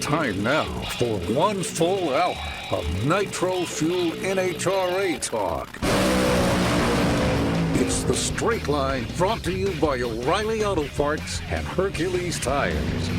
Time now for one full hour of nitro-fueled NHRA talk. It's the Straight Line, brought to you by O'Reilly Auto Parts and Hercules Tires.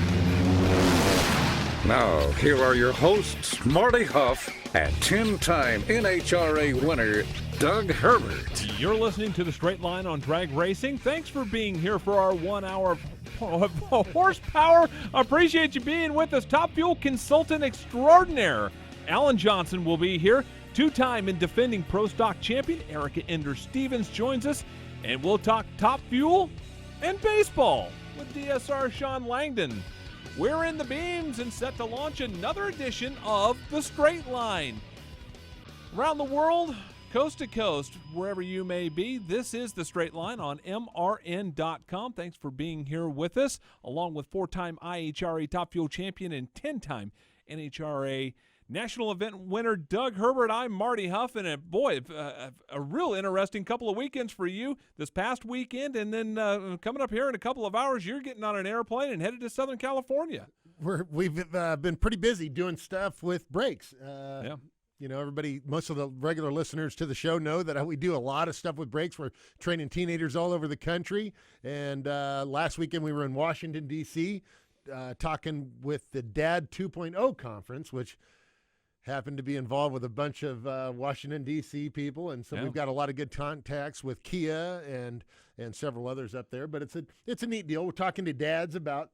Now, here are your hosts, Marty Hough and 10-time NHRA winner, Doug Herbert. You're listening to The Straight Line on Drag Racing. Thanks for being here for our 1 hour of horsepower. Appreciate you being with us. Top Fuel consultant extraordinaire Alan Johnson will be here. Two-time and defending Pro Stock champion Erica Ender-Stevens joins us, and we'll talk Top Fuel and baseball with DSR Shawn Langdon. We're in the beams and set to launch another edition of The Straight Line. Around the world, coast to coast, wherever you may be, this is The Straight Line on MRN.com. Thanks for being here with us, along with four-time IHRA Top Fuel champion and 10-time NHRA National Event winner Doug Herbert. I'm Marty Hough, and a real interesting couple of weekends for you this past weekend, and then coming up here in a couple of hours, you're getting on an airplane and headed to Southern California. We've been pretty busy doing stuff with breaks. Yeah. You know, most of the regular listeners to the show know that we do a lot of stuff with breaks. We're training teenagers all over the country, and last weekend we were in Washington, D.C., talking with the Dad 2.0 conference, which happened to be involved with a bunch of Washington, D.C. people, and so we've got a lot of good contacts with Kia and several others up there. But it's a neat deal. We're talking to dads about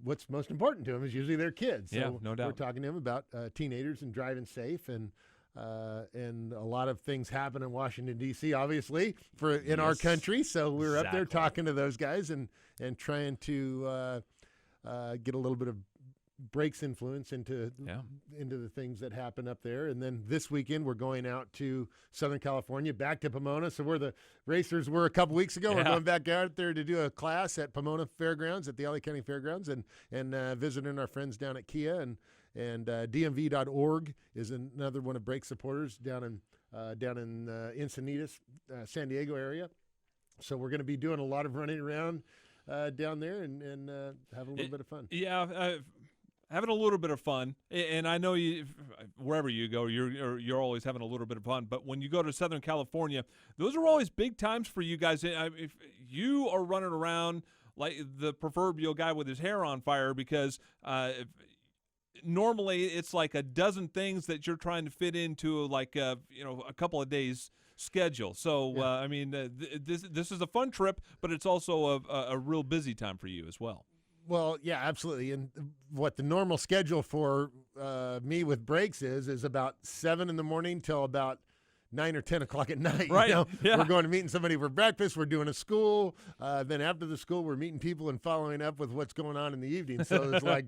what's most important to them is usually their kids. So yeah, no doubt. We're talking to them about teenagers and driving safe, and a lot of things happen in Washington, D.C., obviously, in our country. So we're up there talking to those guys and trying to get a little bit of breaks influence into the things that happen up there. And then this weekend we're going out to Southern California, back to Pomona. So where the racers were a couple weeks ago, we're going back out there to do a class at Pomona Fairgrounds, at the LA County Fairgrounds, and visiting our friends down at Kia, and DMV.org is another one of break supporters down in Encinitas, San Diego area. So we're going to be doing a lot of running around down there and having a little bit of fun. Yeah. Having a little bit of fun, and I know you, wherever you go, you're always having a little bit of fun. But when you go to Southern California, those are always big times for you guys. If you are running around like the proverbial guy with his hair on fire, because normally it's like a dozen things that you're trying to fit into like a couple of days schedule. So this is a fun trip, but it's also a real busy time for you as well. Well, yeah, absolutely. And what the normal schedule for me with breaks is about 7 in the morning till about 9 or 10 o'clock at night. Right. You know? Yeah. We're going to meeting somebody for breakfast. We're doing a school. Then after the school, we're meeting people and following up with what's going on in the evening. So it's like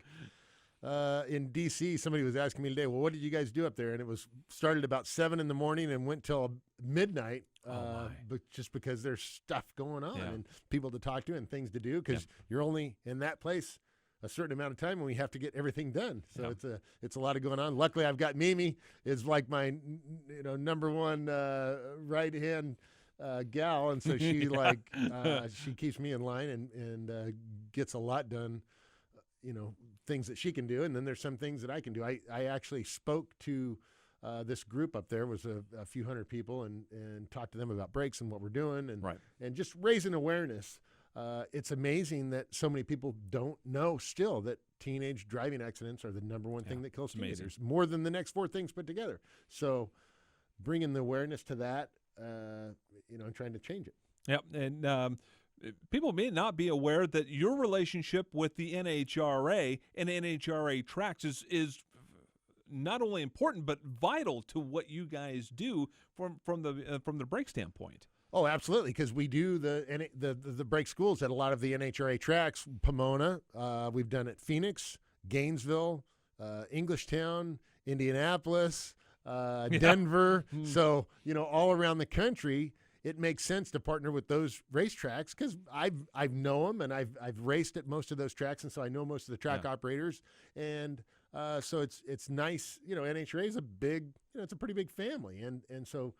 in D.C., somebody was asking me today, well, what did you guys do up there? And it was started about 7 in the morning and went till midnight. But just because there's stuff going on and people to talk to and things to do, because you're only in that place a certain amount of time and we have to get everything done. So it's a lot of going on. Luckily, I've got Mimi is like my number one right hand gal, and so she she keeps me in line and gets a lot done. Things that she can do, and then there's some things that I can do. I actually spoke to this group up there, was a few hundred people, and talked to them about breaks and what we're doing, and just raising awareness. It's amazing that so many people don't know still that teenage driving accidents are the number one thing that kills teenagers, more than the next four things put together. So bringing the awareness to that, and trying to change it. Yep, and people may not be aware that your relationship with the NHRA and NHRA tracks is not only important but vital to what you guys do from the brake standpoint. Oh, absolutely, because we do the brake schools at a lot of the NHRA tracks. Pomona, we've done at Phoenix, Gainesville, Englishtown, Indianapolis, Denver. So all around the country, it makes sense to partner with those racetracks because I've know them and I've raced at most of those tracks, and so I know most of the track operators, and so it's nice. NHRA is a big, it's a pretty big family, and so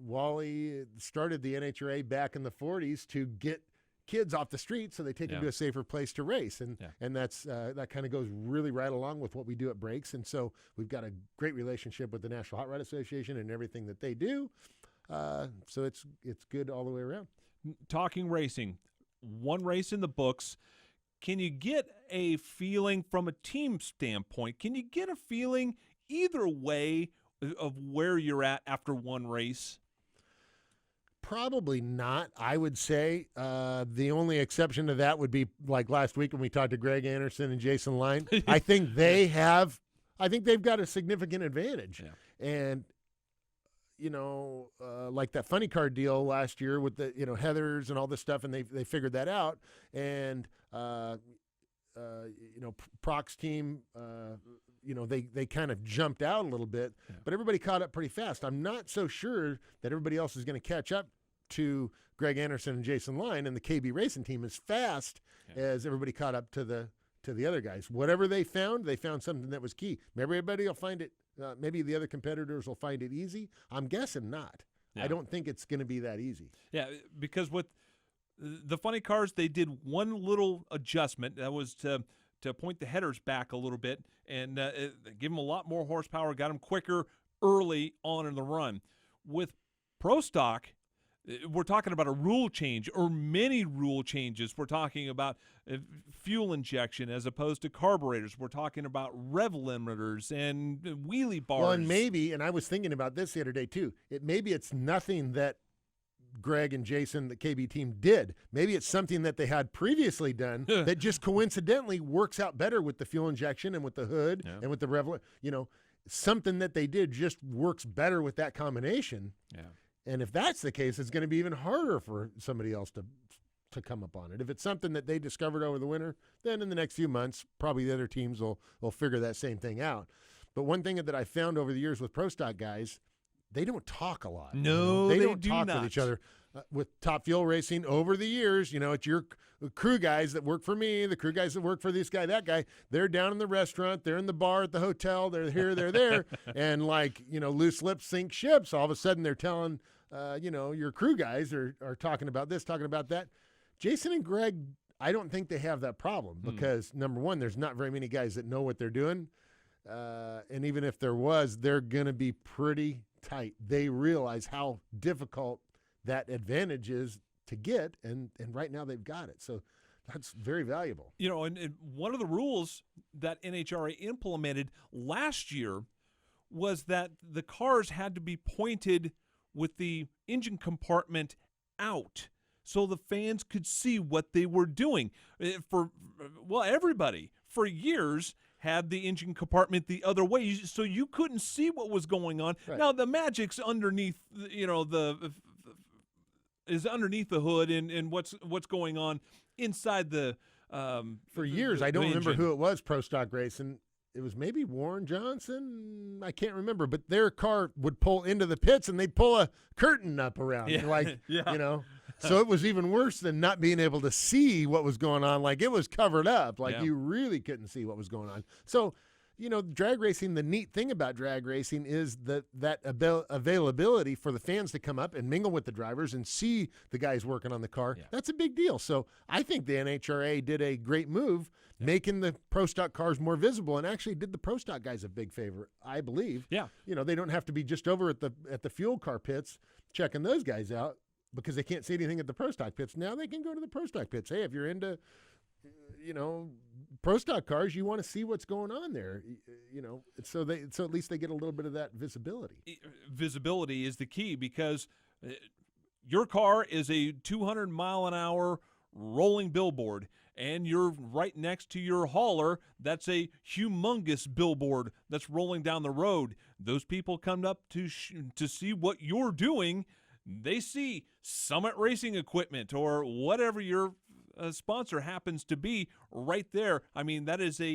Wally started the NHRA back in the 40s to get kids off the street, so they take them to a safer place to race, and that's that kind of goes really right along with what we do at Breaks, and so we've got a great relationship with the National Hot Rod Association and everything that they do, so it's good all the way around. Talking racing, one race in the books. Can you get a feeling from a team standpoint? Can you get a feeling either way of where you're at after one race? Probably not, I would say. The only exception to that would be like last week when we talked to Greg Anderson and Jason Line. I think they've got a significant advantage. Yeah. And, like that funny car deal last year with the, Heathers and all this stuff, and they figured that out. And, Proc's team, they kind of jumped out a little bit, but everybody caught up pretty fast. I'm not so sure that everybody else is going to catch up to Greg Anderson and Jason Line and the KB Racing team as fast as everybody caught up to the other guys. Whatever they found something that was key. Maybe everybody will find it. Maybe the other competitors will find it easy. I'm guessing not. Yeah. I don't think it's going to be that easy. Yeah, because with the funny cars, they did one little adjustment. That was to point the headers back a little bit and give them a lot more horsepower, got them quicker early on in the run. With Pro Stock, we're talking about a rule change or many rule changes. We're talking about fuel injection as opposed to carburetors. We're talking about rev limiters and wheelie bars. Well, and I was thinking about this the other day too. Maybe it's nothing that Greg and Jason, the KB team, did. Maybe it's something that they had previously done that just coincidentally works out better with the fuel injection and with the hood and with the rev. Something that they did just works better with that combination. Yeah. And if that's the case, it's going to be even harder for somebody else to come up on it. If it's something that they discovered over the winter, then in the next few months, probably the other teams will figure that same thing out. But one thing that I found over the years with Pro Stock guys, they don't talk a lot. No, they don't talk with each other. With Top Fuel Racing over the years, it's your crew guys that work for me, the crew guys that work for this guy, that guy. They're down in the restaurant, they're in the bar at the hotel, they're here, they're there, and loose lips sink ships. All of a sudden, they're telling, your crew guys are talking about this, talking about that. Jason and Greg, I don't think they have that problem because number one, there's not very many guys that know what they're doing, and even if there was, they're going to be pretty tight. They realize how difficult that advantage is to get, and right now they've got it. So that's very valuable. And one of the rules that NHRA implemented last year was that the cars had to be pointed with the engine compartment out so the fans could see what they were doing. Everybody for years had the engine compartment the other way, so you couldn't see what was going on. Right. Now the magic's underneath, is underneath the hood and what's going on inside the. For years, I don't remember who it was. Pro Stock Racing. It was maybe Warren Johnson. I can't remember, but their car would pull into the pits and they'd pull a curtain up around, So it was even worse than not being able to see what was going on. Like it was covered up. You really couldn't see what was going on. So, drag racing, the neat thing about drag racing is that availability for the fans to come up and mingle with the drivers and see the guys working on the car. Yeah. That's a big deal. So I think the NHRA did a great move making the Pro Stock cars more visible and actually did the Pro Stock guys a big favor, I believe. Yeah. They don't have to be just over at the fuel car pits checking those guys out because they can't see anything at the Pro Stock pits. Now they can go to the Pro Stock pits. Hey, if you're into Pro Stock cars, you want to see what's going on there, so at least they get a little bit of that visibility. Visibility is the key because your car is a 200-mile-an-hour rolling billboard, and you're right next to your hauler. That's a humongous billboard that's rolling down the road. Those people come up to see what you're doing. They see Summit Racing Equipment or whatever your sponsor happens to be right there. I mean, that is a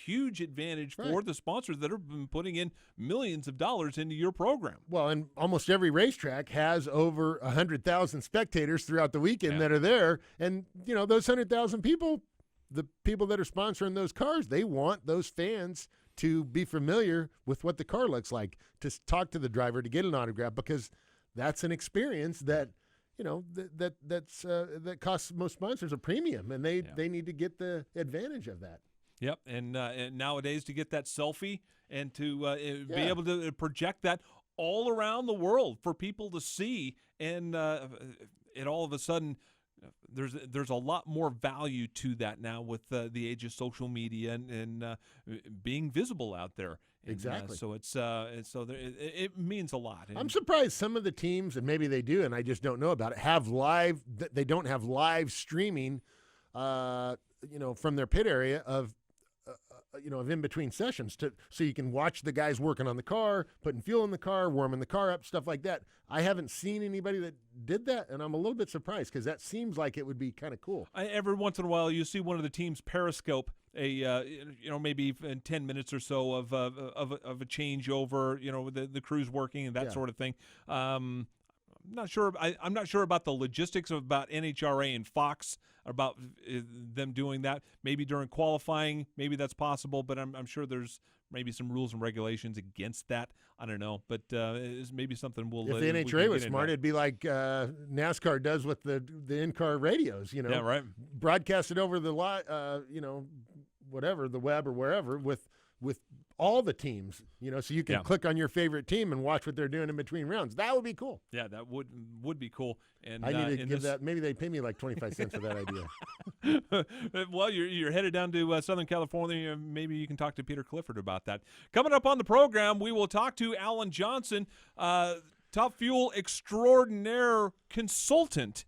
huge advantage for the sponsors that have been putting in millions of dollars into your program. Well, and almost every racetrack has over 100,000 spectators throughout the weekend that are there. And, those 100,000 people, the people that are sponsoring those cars, they want those fans to be familiar with what the car looks like, to talk to the driver, to get an autograph, because that's an experience that that costs most sponsors a premium, and they need to get the advantage of that. Yep, and nowadays to get that selfie and to be able to project that all around the world for people to see, and it all of a sudden there's a lot more value to that now with the age of social media and being visible out there. And, exactly. So it means a lot. And I'm surprised some of the teams, and maybe they do, and I just don't know about it, have live. They don't have live streaming, from their pit area of in between sessions so you can watch the guys working on the car, putting fuel in the car, warming the car up, stuff like that. I haven't seen anybody that did that, and I'm a little bit surprised because that seems like it would be kind of cool. Every once in a while, you see one of the teams periscope maybe in 10 minutes or so of a changeover, the crews working and that sort of thing. I'm not sure. I'm not sure about the logistics about NHRA and Fox about them doing that. Maybe during qualifying, maybe that's possible, but I'm sure there's maybe some rules and regulations against that. I don't know, but it's maybe something we'll. If the NHRA was smart, it'd be like NASCAR does with the in-car radios. Yeah, right. Broadcast it over the whatever, the web or wherever with all the teams, so you can click on your favorite team and watch what they're doing in between rounds. That would be cool. Yeah, that would be cool. And I need to give that. Maybe they pay me like 25 cents for that idea. Well, you're headed down to Southern California. Maybe you can talk to Peter Clifford about that. Coming up on the program, we will talk to Alan Johnson, Top Fuel extraordinaire consultant.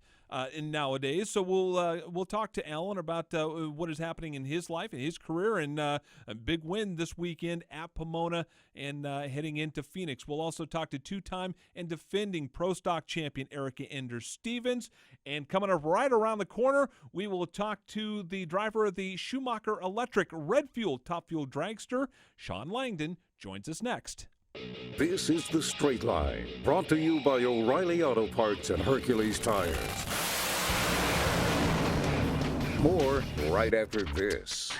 Nowadays, so we'll talk to Alan about what is happening in his life and his career, and a big win this weekend at Pomona and heading into Phoenix. We'll also talk to two-time and defending Pro Stock champion Erica Enders-Stevens, and coming up right around the corner, we will talk to the driver of the Schumacher Electric Red Fuel Top Fuel Dragster. Shawn Langdon joins us next. This is The Straight Line, brought to you by O'Reilly Auto Parts and Hercules Tires. More right after this.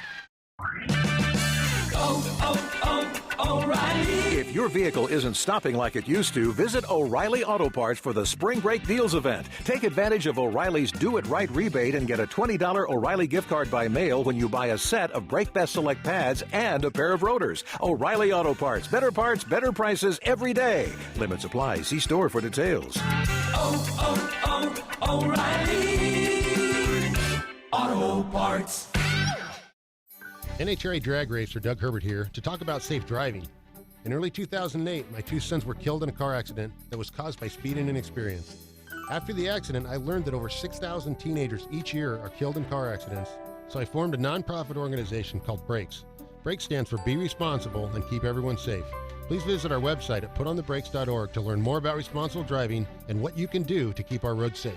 O'Reilly. If your vehicle isn't stopping like it used to, visit O'Reilly Auto Parts for the Spring Break Deals event. Take advantage of O'Reilly's Do It Right rebate and get a $20 O'Reilly gift card by mail when you buy a set of Brake Best Select pads and a pair of rotors. O'Reilly Auto Parts, better prices every day. Limits apply. See store for details. O'Reilly Auto Parts. NHRA drag racer Doug Herbert here to talk about safe driving. In early 2008, my two sons were killed in a car accident that was caused by speed and inexperience. After the accident, I learned that over 6,000 teenagers each year are killed in car accidents, so I formed a nonprofit organization called Brakes. Brakes stands for Be Responsible and Keep Everyone Safe. Please visit our website at putonthebrakes.org to learn more about responsible driving and what you can do to keep our roads safe.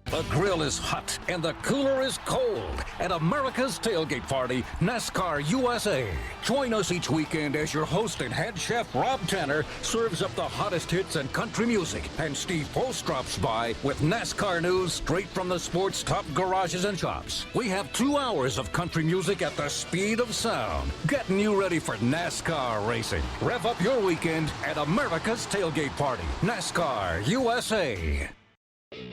The grill is hot and the cooler is cold at America's Tailgate Party, NASCAR USA. Join us each weekend as your host and head chef Rob Tanner serves up the hottest hits and country music, and Steve Post drops by with NASCAR news straight from the sport's top garages and shops. We have 2 hours of country music at the speed of sound, getting you ready for NASCAR racing. Rev up your weekend at America's Tailgate Party, NASCAR USA.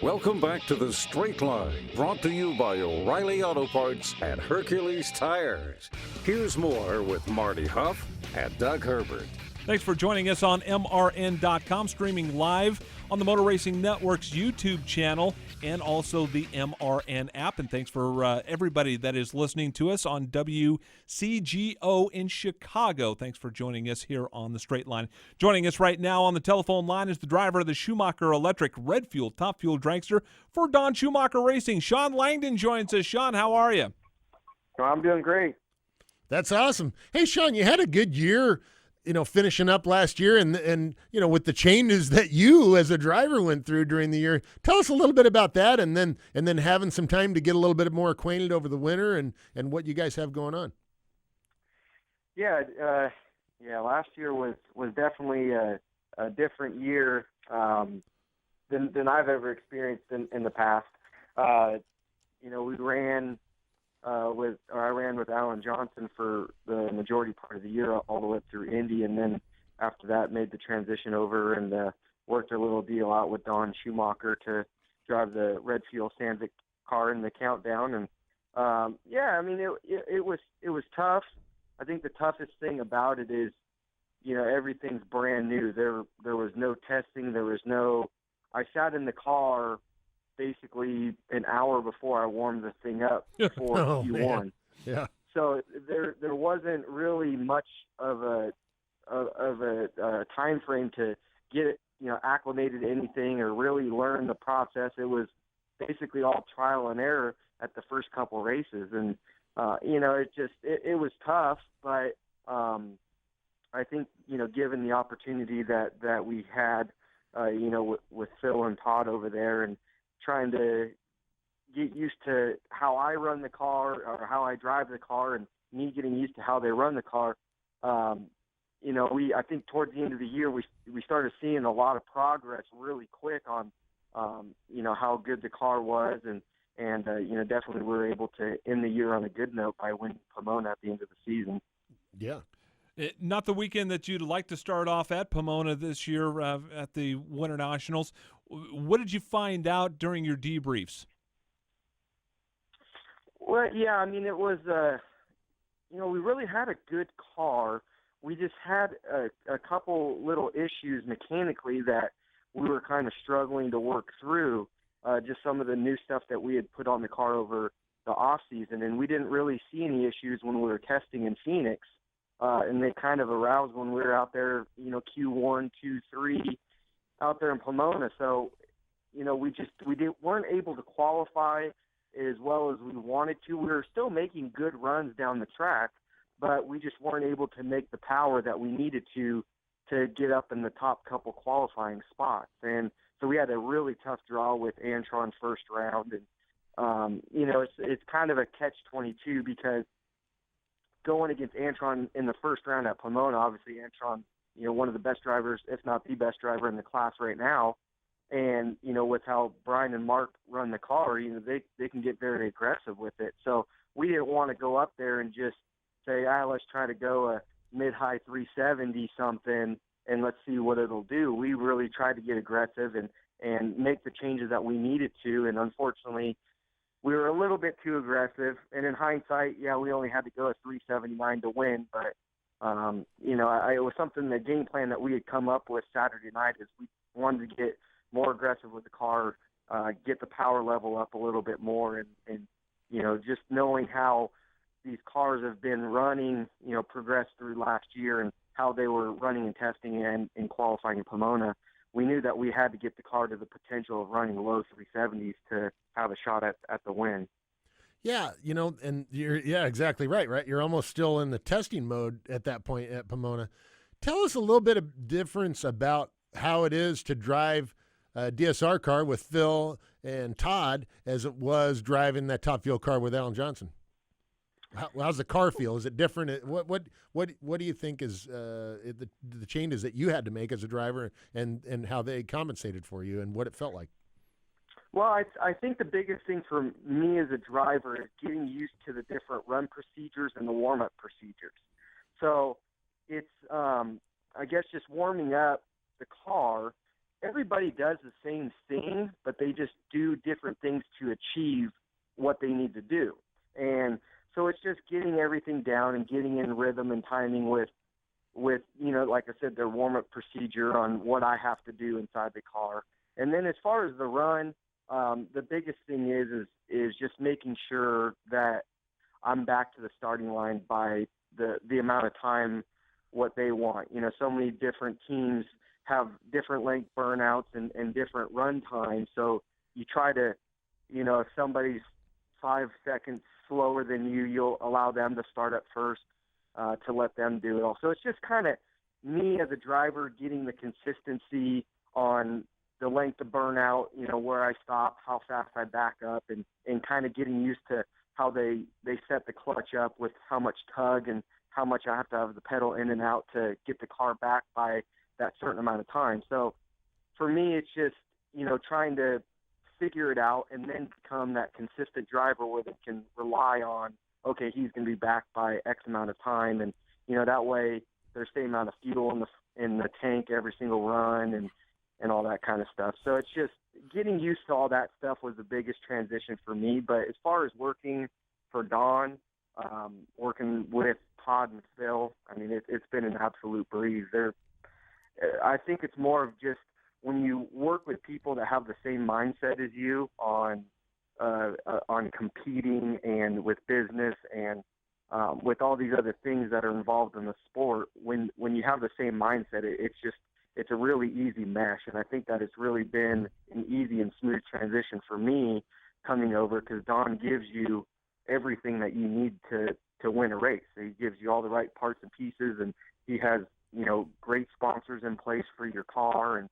Welcome back to The Straight Line, brought to you by O'Reilly Auto Parts and Hercules Tires. Here's more with Marty Hough and Doug Herbert. Thanks for joining us on MRN.com, streaming live on the Motor Racing Network's YouTube channel and also the MRN app. And thanks for everybody that is listening to us on WCGO in Chicago. Thanks for joining us here on The Straight Line. Joining us right now on the telephone line is the driver of the Schumacher Electric Red Fuel Top Fuel Dragster for Don Schumacher Racing. Shawn Langdon joins us. Shawn, how are you? I'm doing great. That's awesome. Hey, Shawn, you had a good year, finishing up last year and with the changes that you as a driver went through during the year. Tell us a little bit about that and then having some time to get a little bit more acquainted over the winter and what you guys have going on. Yeah, last year was definitely a different year than I've ever experienced in the past. We ran I ran with Alan Johnson for the majority part of the year, all the way up through Indy, and then after that made the transition over and worked a little deal out with Don Schumacher to drive the Red Fuel Sandvik car in the countdown. And yeah, I mean, it was tough. I think the toughest thing about it is, everything's brand new. There was no testing. I sat in the car basically an hour before I warmed the thing up for Q1. Man. Yeah. So there wasn't really much of a time frame to get acclimated to anything or really learn the process. It was basically all trial and error at the first couple races, and it was tough, but I think given the opportunity that we had with Phil and Todd over there, and trying to get used to how I run the car or how I drive the car, and me getting used to how they run the car. I think towards the end of the year, we started seeing a lot of progress really quick on, how good the car was, and definitely we were able to end the year on a good note by winning Pomona at the end of the season. Yeah. Not the weekend that you'd like to start off at Pomona this year at the Winter Nationals. What did you find out during your debriefs? Well, yeah, I mean, it was, we really had a good car. We just had a couple little issues mechanically that we were kind of struggling to work through, just some of the new stuff that we had put on the car over the off season, and we didn't really see any issues when we were testing in Phoenix, and they kind of aroused when we were out there, Q1, Q3, out there in Pomona. So, we weren't able to qualify as well as we wanted to. We were still making good runs down the track, but we just weren't able to make the power that we needed to get up in the top couple qualifying spots. And so we had a really tough draw with Antron first round. And, it's kind of a catch-22 because going against Antron in the first round at Pomona, obviously Antron, one of the best drivers, if not the best driver in the class right now. And, with how Brian and Mark run the car, they can get very aggressive with it. So we didn't want to go up there and just say, let's try to go a mid-high 370 something and let's see what it'll do. We really tried to get aggressive and make the changes that we needed to. And unfortunately, we were a little bit too aggressive. And in hindsight, we only had to go a 379 to win. But, it was something, the game plan that we had come up with Saturday night is we wanted to get more aggressive with the car, get the power level up a little bit more. And just knowing how these cars have been running, progressed through last year and how they were running and testing and qualifying in Pomona, we knew that we had to get the car to the potential of running low 370s to have a shot at the win. Yeah, and you're exactly right. You're almost still in the testing mode at that point at Pomona. Tell us a little bit of difference about how it is to drive a DSR car with Phil and Todd as it was driving that Top Fuel car with Alan Johnson. How's the car feel? Is it different? What do you think is the changes that you had to make as a driver, and how they compensated for you, and what it felt like? Well, I think the biggest thing for me as a driver is getting used to the different run procedures and the warm-up procedures. So it's, I guess, just warming up the car. Everybody does the same thing, but they just do different things to achieve what they need to do. And so it's just getting everything down and getting in rhythm and timing with like I said, their warm-up procedure on what I have to do inside the car. And then as far as the run, the biggest thing is just making sure that I'm back to the starting line by the amount of time what they want. So many different teams have different length burnouts and different run times. So you try to, if somebody's 5 seconds slower than you, you'll allow them to start up first to let them do it all. So it's just kind of me as a driver getting the consistency on the length of burnout, where I stop, how fast I back up, and kind of getting used to how they set the clutch up with how much tug and how much I have to have the pedal in and out to get the car back by that certain amount of time. So for me, it's just, trying to figure it out and then become that consistent driver where they can rely on, okay, he's going to be back by X amount of time. And, that way there's the same amount of fuel in the tank every single run. And, and all that kind of stuff. So it's just getting used to all that stuff was the biggest transition for me. But as far as working for Don, working with Todd and Phil, I mean, it's been an absolute breeze. I think it's more of just when you work with people that have the same mindset as you on competing and with business and with all these other things that are involved in the sport. When you have the same mindset, it's a really easy mesh, and I think that it's really been an easy and smooth transition for me coming over, because Don gives you everything that you need to win a race. So he gives you all the right parts and pieces, and he has, you know, great sponsors in place for your car. And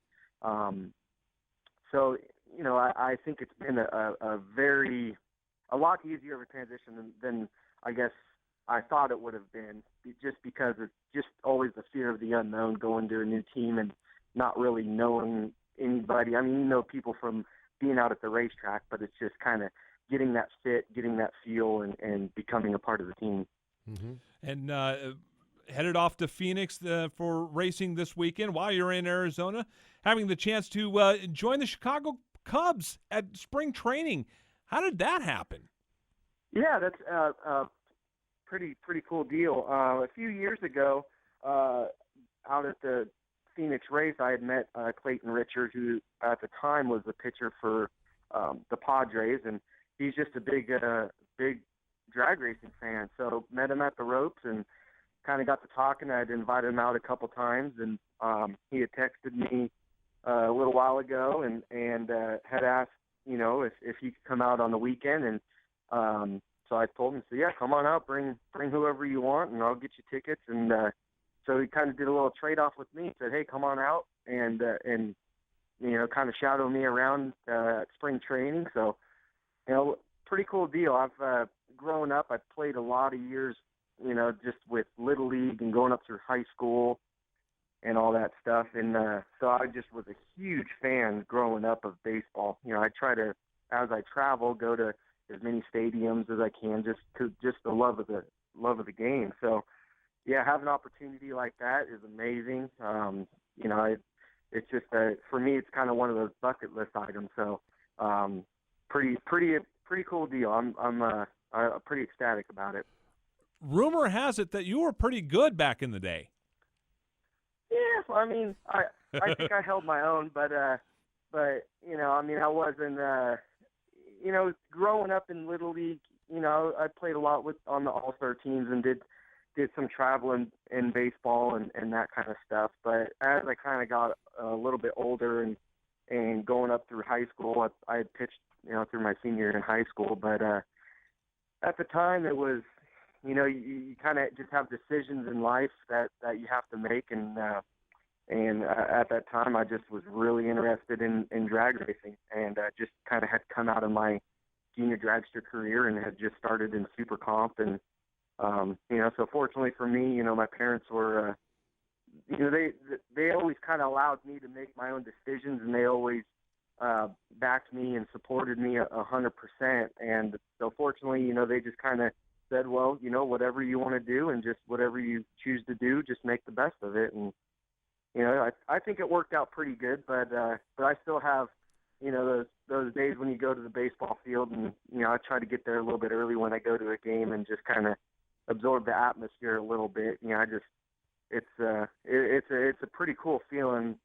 so, you know, I think it's been a lot easier of a transition than I guess I thought it would have been, just because it's just always the fear of the unknown, going to a new team and not really knowing anybody. I mean, you know people from being out at the racetrack, but it's just kind of getting that fit, getting that feel, and becoming a part of the team. Mm-hmm. And headed off to Phoenix for racing this weekend while you're in Arizona, having the chance to join the Chicago Cubs at spring training. How did that happen? Yeah, that's a pretty cool deal. A few years ago, out at the Phoenix race, I had met Clayton Richard, who at the time was the pitcher for the Padres, and he's just a big drag racing fan. So met him at the ropes and kind of got to talking. I'd invited him out a couple times, and he had texted me a little while ago and had asked, you know, if he could come out on the weekend. And so I told him, so yeah, come on out, bring whoever you want, and I'll get you tickets. And so he kind of did a little trade-off with me. Said, hey, come on out and you know, kind of shadow me around at spring training. So, you know, pretty cool deal. I've grown up, I've played a lot of years, you know, just with Little League and going up through high school and all that stuff. And so I just was a huge fan growing up of baseball. You know, I try to, as I travel, go to as many stadiums as I can, just the love of the game. So, yeah, have an opportunity like that is amazing. You know, it's just for me, it's kind of one of those bucket list items. So, pretty cool deal. I'm pretty ecstatic about it. Rumor has it that you were pretty good back in the day. Yeah, I mean, I think I held my own, but you know, I mean, I wasn't. You know, growing up in Little League, you know, I played a lot on the All-Star teams and did some traveling in baseball and that kind of stuff. But as I kind of got a little bit older and going up through high school, I had pitched, you know, through my senior year in high school. But at the time, it was, you know, you kind of just have decisions in life that you have to make. And at that time, I just was really interested in drag racing, and just kind of had come out of my junior dragster career and had just started in Super Comp. And you know, so fortunately for me, you know, my parents were, you know, they always kind of allowed me to make my own decisions, and they always backed me and supported me 100%. And so fortunately, you know, they just kind of said, well, you know, whatever you want to do and just whatever you choose to do, just make the best of it. And you know, I think it worked out pretty good, but I still have, you know, those days when you go to the baseball field, and you know, I try to get there a little bit early when I go to a game and just kind of absorb the atmosphere a little bit. You know, it's a pretty cool feeling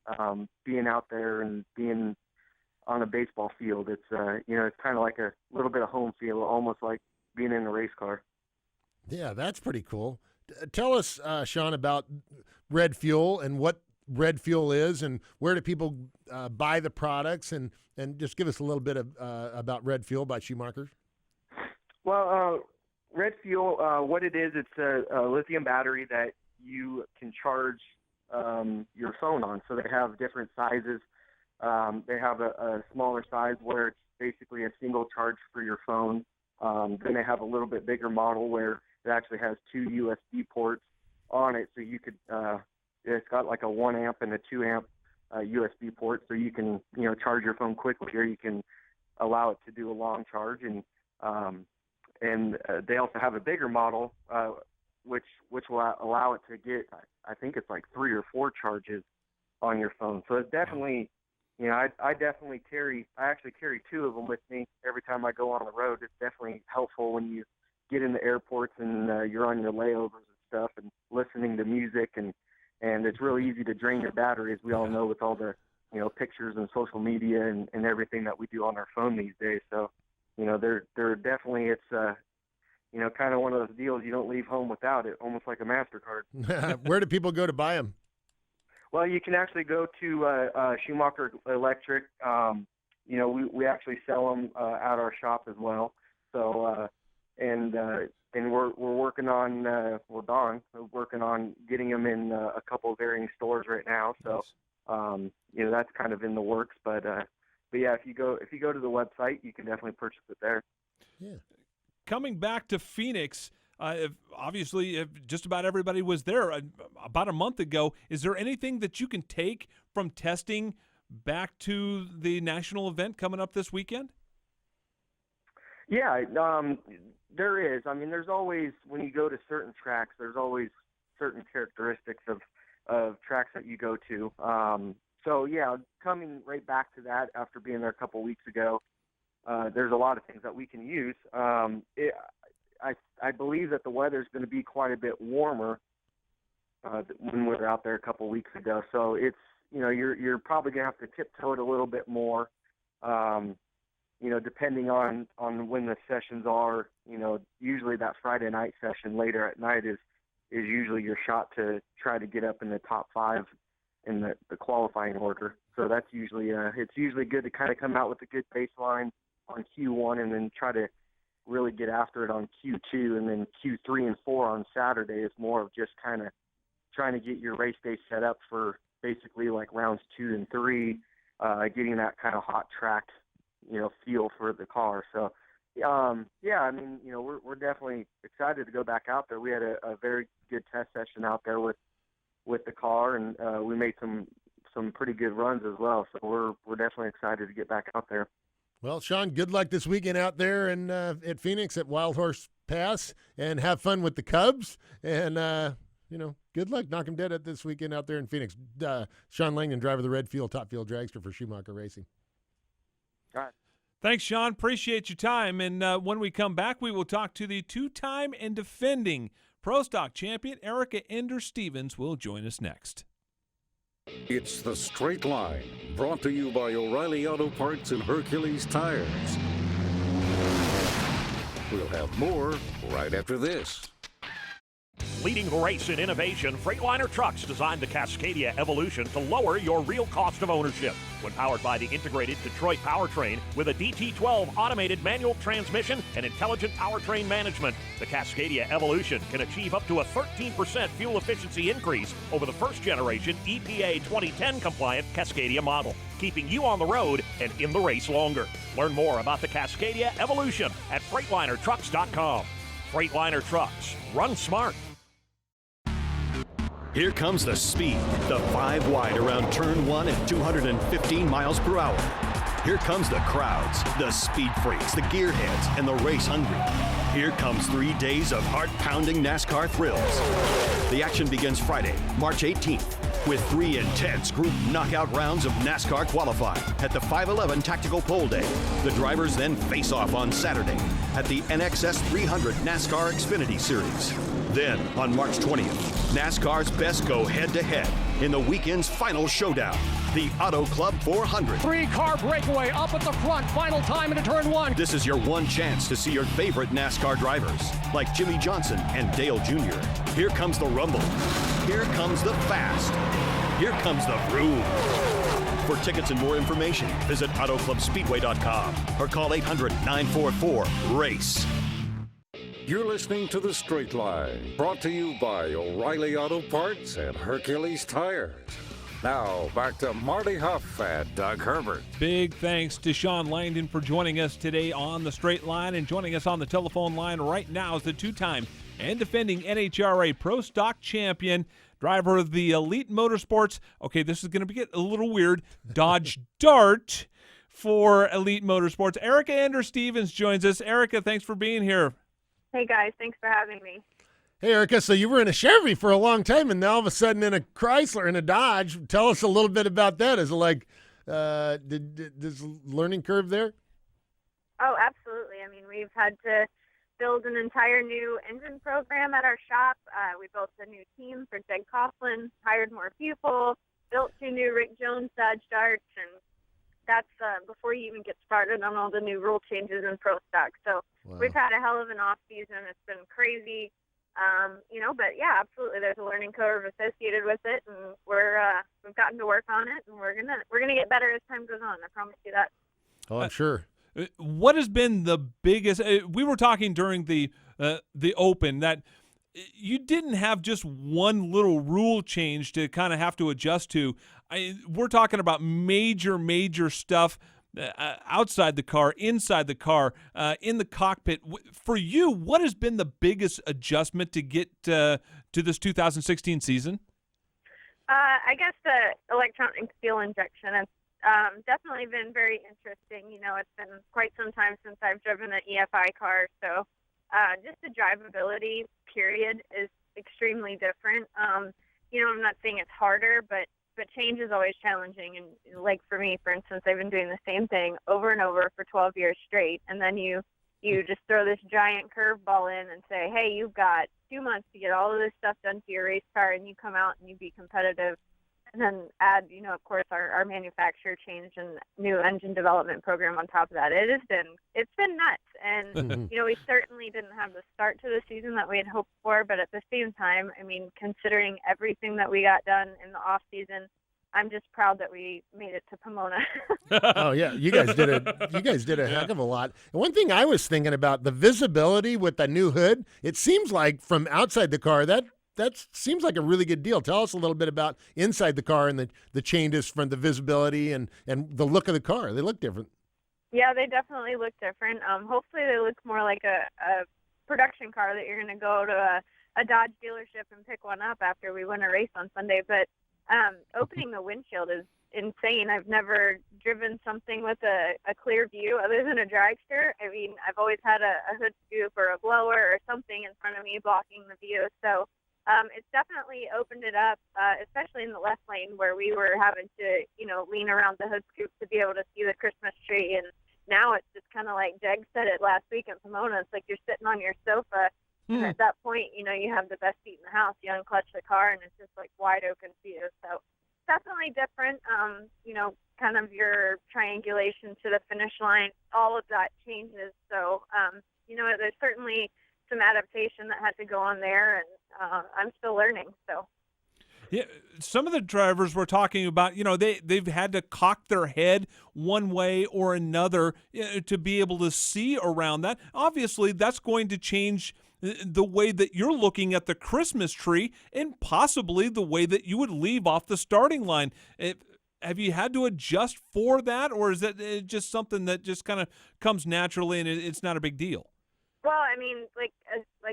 being out there and being on a baseball field. It's you know, it's kind of like a little bit of home feel, almost like being in a race car. Yeah, that's pretty cool. Tell us, Shawn, about Red Fuel and what Red Fuel is, and where do people buy the products, and just give us a little bit of about Red Fuel by Schumacher. Well, Red Fuel, what it is, it's a lithium battery that you can charge your phone on. So they have different sizes. They have a smaller size where it's basically a single charge for your phone. Then they have a little bit bigger model where it actually has 2 USB ports on it, so you could it's got like a 1 amp and a 2 amp USB port, so you can, you know, charge your phone quickly, or you can allow it to do a long charge. And they also have a bigger model which will allow it to get, I think it's like 3 or 4 charges on your phone. So it's definitely I definitely I actually carry two of them with me every time I go on the road. It's definitely helpful when you get in the airports and you're on your layovers and stuff and listening to music, and it's really easy to drain your battery, as we all know, with all the, pictures and social media and everything that we do on our phone these days. So, they're definitely, it's, kind of one of those deals you don't leave home without it, almost like a MasterCard. Where do people go to buy them? Well, you can actually go to Schumacher Electric. We actually sell them at our shop as well. So, and we're working on, Don, we're working on getting them in a couple of varying stores right now. So, that's kind of in the works. But yeah, if you go to the website, you can definitely purchase it there. Yeah. Coming back to Phoenix, obviously just about everybody was there about a month ago. Is there anything that you can take from testing back to the national event coming up this weekend? Yeah, there is. I mean, there's always, when you go to certain tracks, there's always certain characteristics of tracks that you go to. So, yeah, coming right back to that after being there a couple weeks ago, there's a lot of things that we can use. I believe that the weather is going to be quite a bit warmer when we were out there a couple weeks ago. So it's, you're probably going to have to tiptoe it a little bit more, depending on when the sessions are. Usually that Friday night session later at night is usually your shot to try to get up in the top 5 in the qualifying order. So that's usually, it's usually good to kind of come out with a good baseline on Q1 and then try to really get after it on Q2, and then Q3 and 4 on Saturday is more of just kind of trying to get your race day set up for basically like rounds 2 and 3, getting that kind of hot track, feel for the car. So, yeah, I mean, we're definitely excited to go back out there. We had a very good test session out there with the car, and we made some pretty good runs as well. So we're definitely excited to get back out there. Well, Shawn, good luck this weekend out there and at Phoenix at Wild Horse Pass, and have fun with the Cubs. And, good luck. Knock them dead at this weekend out there in Phoenix. Shawn Langdon, driver of the Red Fuel Top Fuel Dragster for Schumacher Racing. All right. Thanks, Shawn. Appreciate your time. And when we come back, we will talk to the two-time and defending Pro Stock champion Erica Ender-Stevens will join us next. It's The Straight Line, brought to you by O'Reilly Auto Parts and Hercules Tires. We'll have more right after this. Leading the race in innovation, Freightliner trucks designed the Cascadia Evolution to lower your real cost of ownership. When powered by the integrated Detroit powertrain with a DT12 automated manual transmission and intelligent powertrain management, the Cascadia Evolution can achieve up to a 13% fuel efficiency increase over the first generation EPA 2010 compliant Cascadia model, keeping you on the road and in the race longer. Learn more about the Cascadia Evolution at FreightlinerTrucks.com. Freightliner Trucks. Run smart. Here comes the speed, the 5 wide around turn 1 at 215 miles per hour. Here comes the crowds, the speed freaks, the gearheads, and the race hungry. Here comes 3 days of heart-pounding NASCAR thrills. The action begins Friday, March 18th, with 3 intense group knockout rounds of NASCAR qualifying at the 511 Tactical Pole Day. The drivers then face off on Saturday at the NXS 300 NASCAR Xfinity Series. Then, on March 20th, NASCAR's best go head-to-head in the weekend's final showdown, the Auto Club 400. 3-car breakaway up at the front, final time into turn 1. This is your one chance to see your favorite NASCAR drivers, like Jimmy Johnson and Dale Jr. Here comes the rumble. Here comes the fast. Here comes the vroom. For tickets and more information, visit AutoClubSpeedway.com or call 800-944-RACE. You're listening to The Straight Line, brought to you by O'Reilly Auto Parts and Hercules Tires. Now, back to Marty Hough and Doug Herbert. Big thanks to Shawn Langdon for joining us today on The Straight Line, and joining us on the telephone line right now is the two-time and defending NHRA Pro Stock champion, driver of the Elite Motorsports. Okay, this is going to get a little weird. Dodge Dart for Elite Motorsports. Erica Ender-Stevens joins us. Erica, thanks for being here. Hey, guys. Thanks for having me. Hey, Erica, so you were in a Chevy for a long time, and now all of a sudden in a Chrysler and a Dodge. Tell us a little bit about that. Is it like This learning curve there? Oh, absolutely. I mean, we've had to build an entire new engine program at our shop. We built a new team for Jed Coughlin, hired more people, built 2 new Rick Jones Dodge darts, and that's before you even get started on all the new rule changes in Pro Stock. So We've had a hell of an off season. It's been crazy, but yeah, absolutely. There's a learning curve associated with it, and we've gotten to work on it, and we're gonna get better as time goes on. I promise you that. Oh, I'm sure. What has been the biggest? We were talking during the Open that you didn't have just one little rule change to kind of have to adjust to. We're talking about major stuff outside the car, inside the car, in the cockpit. For you, what has been the biggest adjustment to get to this 2016 season? I guess the electronic fuel injection. It's definitely been very interesting. It's been quite some time since I've driven an EFI car, so just the drivability period is extremely different. I'm not saying it's harder, but change is always challenging. And like for me, for instance, I've been doing the same thing over and over for 12 years straight, and then you just throw this giant curveball in and say, hey, you've got 2 months to get all of this stuff done to your race car, and you come out and you be competitive. And then add, of course, our manufacturer change and new engine development program on top of that. It's been nuts. And, we certainly didn't have the start to the season that we had hoped for. But at the same time, I mean, considering everything that we got done in the off season, I'm just proud that we made it to Pomona. Oh yeah, you guys did a heck of a lot. And one thing I was thinking about, the visibility with the new hood. It seems like from outside the car that seems like a really good deal. Tell us a little bit about inside the car and the changes from the visibility and the look of the car. They look different. Yeah, they definitely look different. Hopefully they look more like a production car that you're going to go to a Dodge dealership and pick one up after we win a race on Sunday. But opening the windshield is insane. I've never driven something with a clear view other than a dragster. I mean, I've always had a hood scoop or a blower or something in front of me blocking the view. So it's definitely opened it up, especially in the left lane where we were having to, lean around the hood scoop to be able to see the Christmas tree. And now it's just kind of like Jeg said it last week in Pomona. It's like you're sitting on your sofa. And at that point, you have the best seat in the house. You unclutch the car, and it's just like wide open view. So definitely different. Kind of your triangulation to the finish line, all of that changes. So, there's certainly some adaptation that had to go on there, and I'm still learning. So. Yeah, some of the drivers were talking about, they've had to cock their head one way or another to be able to see around that. Obviously, that's going to change the way that you're looking at the Christmas tree and possibly the way that you would leave off the starting line. Have you had to adjust for that, or is that just something that just kind of comes naturally and it's not a big deal? Well, I mean, like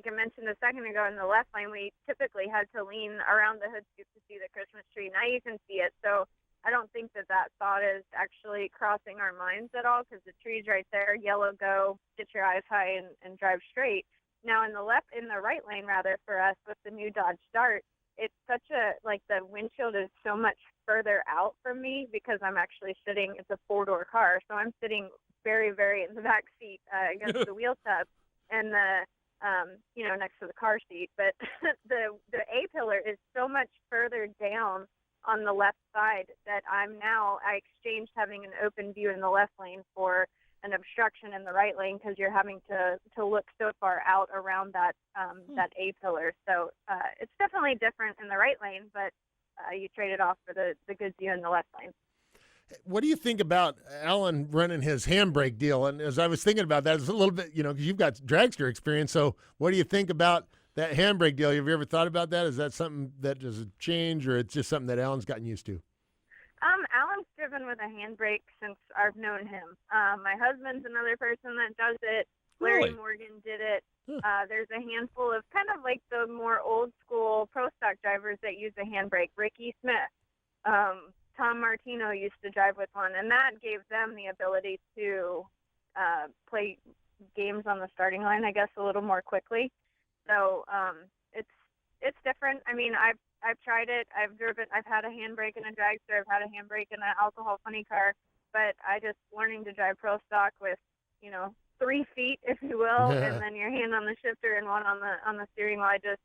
I mentioned a second ago, in the left lane, we typically had to lean around the hood scoop to see the Christmas tree. Now you can see it, so I don't think that thought is actually crossing our minds at all, because the tree's right there. Yellow, go, get your eyes high and drive straight. Now in the right lane, rather, for us with the new Dodge Dart, it's the windshield is so much further out from me because I'm actually sitting. It's a 4-door car, so I'm sitting very, very in the back seat against the wheel tub. And next to the car seat, but the A-pillar is so much further down on the left side that I exchanged having an open view in the left lane for an obstruction in the right lane, because you're having to look so far out around that A-pillar. So it's definitely different in the right lane, but you trade it off for the good view in the left lane. What do you think about Alan running his handbrake deal? And as I was thinking about that, it's a little bit, because you've got dragster experience. So what do you think about that handbrake deal? Have you ever thought about that? Is that something that does it change, or it's just something that Alan's gotten used to? Alan's driven with a handbrake since I've known him. My husband's another person that does it. Larry Really? Morgan did it. There's a handful of kind of like the more old school pro stock drivers that use a handbrake. Ricky Smith. Tom Martino used to drive with one, and that gave them the ability to play games on the starting line, I guess, a little more quickly. So it's different. I mean, I've tried it. I've driven. I've had a handbrake in a dragster. I've had a handbrake in an alcohol funny car. But I just learning to drive pro stock with, 3 feet, if you will, and then your hand on the shifter and one on the steering wheel. I just,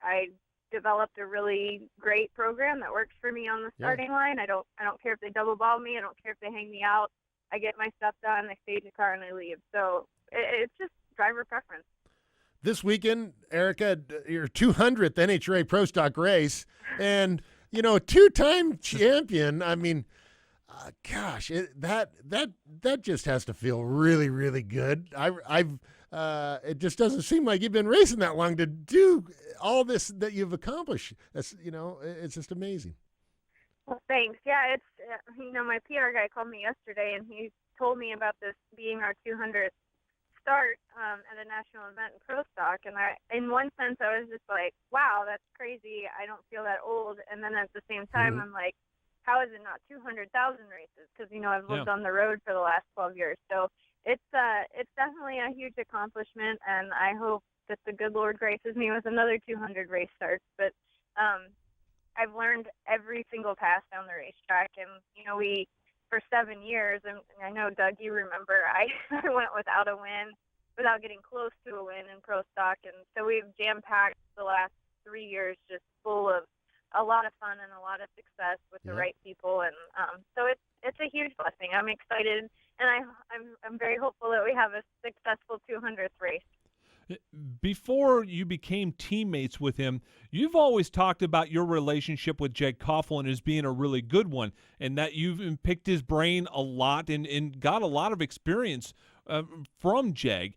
I developed a really great program that works for me on the starting line. I don't care if they double ball me. I don't care if they hang me out. I get my stuff done. I stage the car and I leave. So it's just driver preference. This weekend, Erica, your 200th NHRA Pro Stock race, and two-time champion. I mean, gosh, that just has to feel really, really good. It just doesn't seem like you've been racing that long to do all this that you've accomplished. That's it's just amazing. Well, thanks. Yeah, it's my PR guy called me yesterday and he told me about this being our 200th start at a national event in pro stock, and in one sense I was just like, wow, that's crazy. I don't feel that old, and then at the same time I'm like, how is it not 200,000 races? Because I've lived on the road for the last 12 years, so it's definitely a huge accomplishment, and I hope that the good Lord graces me with another 200 race starts. But I've learned every single pass down the racetrack, and we for 7 years, and I know Doug, you remember, I went without a win, without getting close to a win in pro stock, and so we've jam-packed the last 3 years just full of a lot of fun and a lot of success with the right people, and so it's a huge blessing. I'm excited, and I'm very hopeful that we have a successful 200th race. Before you became teammates with him, you've always talked about your relationship with Jeg Coughlin as being a really good one, and that you've picked his brain a lot and got a lot of experience from Jeg.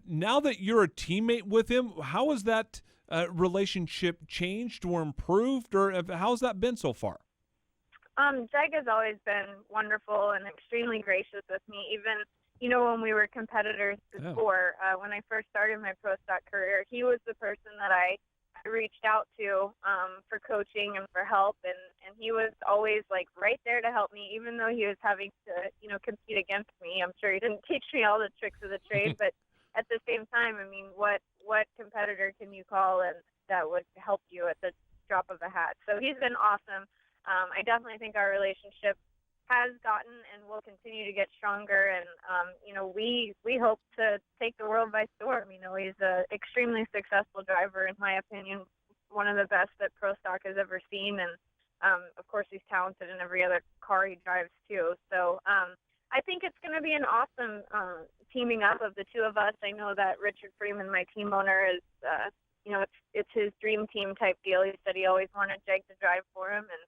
Now that you're a teammate with him, how has that relationship changed or improved, or how's that been so far? Jeg has always been wonderful and extremely gracious with me, even when we were competitors before. When I first started my pro stock career, he was the person that I reached out to for coaching and for help, and he was always right there to help me, even though he was having to compete against me. I'm sure he didn't teach me all the tricks of the trade, but at the same time, I mean, what competitor can you call and that would help you at the drop of a hat? So he's been awesome. I definitely think our relationship has gotten and will continue to get stronger, and we hope to take the world by storm. He's an extremely successful driver, in my opinion, one of the best that pro stock has ever seen, and of course he's talented in every other car he drives too. So I think it's going to be an awesome teaming up of the two of us. I know that Richard Freeman, my team owner, is it's his dream team type deal. He said he always wanted Jeg to drive for him, and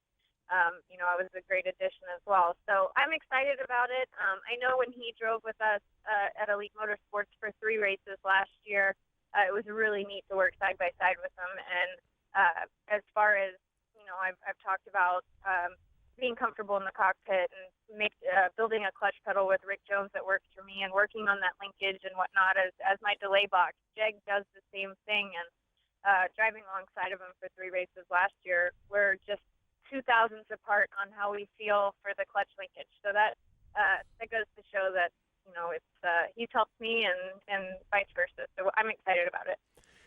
I was a great addition as well. So I'm excited about it. I know when he drove with us at Elite Motorsports for 3 races last year, it was really neat to work side by side with him. And as far as, I've talked about being comfortable in the cockpit and building a clutch pedal with Rick Jones that works for me, and working on that linkage and whatnot as my delay box. Jeg does the same thing, and driving alongside of him for 3 races last year, we're just 2,000ths apart on how we feel for the clutch linkage. So that goes to show that he's helped me and vice versa. So I'm excited about it.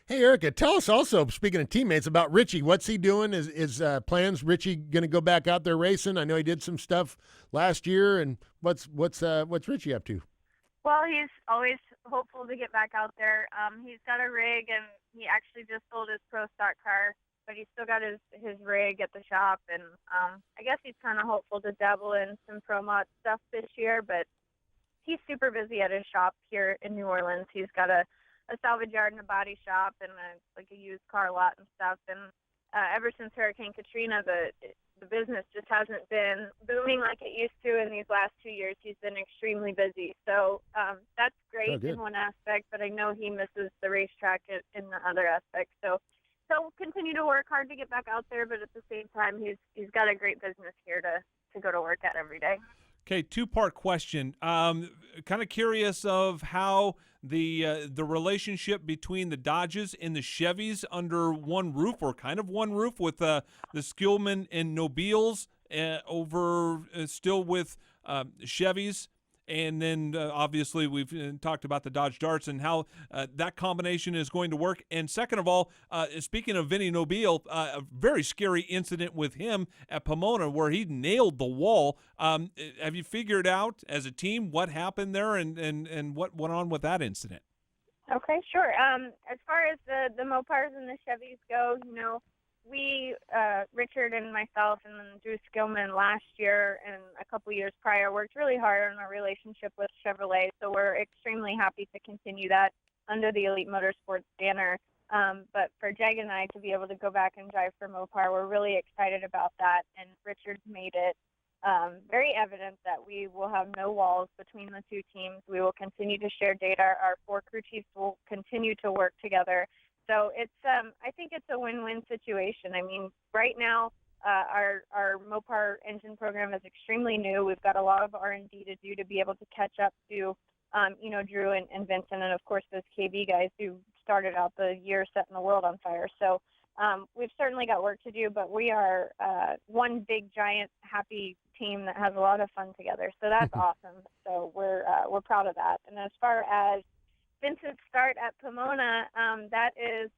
Hey, Erica, tell us also, speaking of teammates, about Richie. What's he doing? Is plans Richie going to go back out there racing? I know he did some stuff last year, and what's Richie up to? Well, he's always hopeful to get back out there. He's got a rig, and he actually just sold his pro stock car, but he's still got his rig at the shop, and I guess he's kind of hopeful to dabble in some pro mod stuff this year, but he's super busy at his shop here in New Orleans. He's got a salvage yard and a body shop and a used car lot and stuff, and ever since Hurricane Katrina, the business just hasn't been booming like it used to in these last 2 years. He's been extremely busy, so that's great in one aspect, but I know he misses the racetrack in the other aspect, so he'll continue to work hard to get back out there, but at the same time, he's got a great business here to go to work at every day. Okay, 2-part question. Kind of curious of how the relationship between the Dodges and the Chevys under one roof, or kind of one roof, with the Skillman and Nobiles over still with Chevys, And then obviously we've talked about the Dodge Darts and how that combination is going to work. And second of all, speaking of Vinny Nobile, a very scary incident with him at Pomona where he nailed the wall. Have you figured out as a team what happened there and what went on with that incident? Okay, sure. As far as the Mopars and the Chevys go, we, Richard and myself and then Drew Skillman last year and a couple years prior worked really hard on our relationship with Chevrolet, so we're extremely happy to continue that under the Elite Motorsports banner. But for Jag and I to be able to go back and drive for Mopar, we're really excited about that, and Richard's made it very evident that we will have no walls between the two teams. We will continue to share data. Our 4 crew chiefs will continue to work together. So it's, I think it's a win-win situation. I mean, right now, our Mopar engine program is extremely new. We've got a lot of R&D to do to be able to catch up to, Drew and Vincent, and of course those KB guys who started out the year setting the world on fire. So we've certainly got work to do, but we are one big, giant, happy team that has a lot of fun together. So that's awesome. So we're proud of that. And as far as Vincent's start at Pomona, that is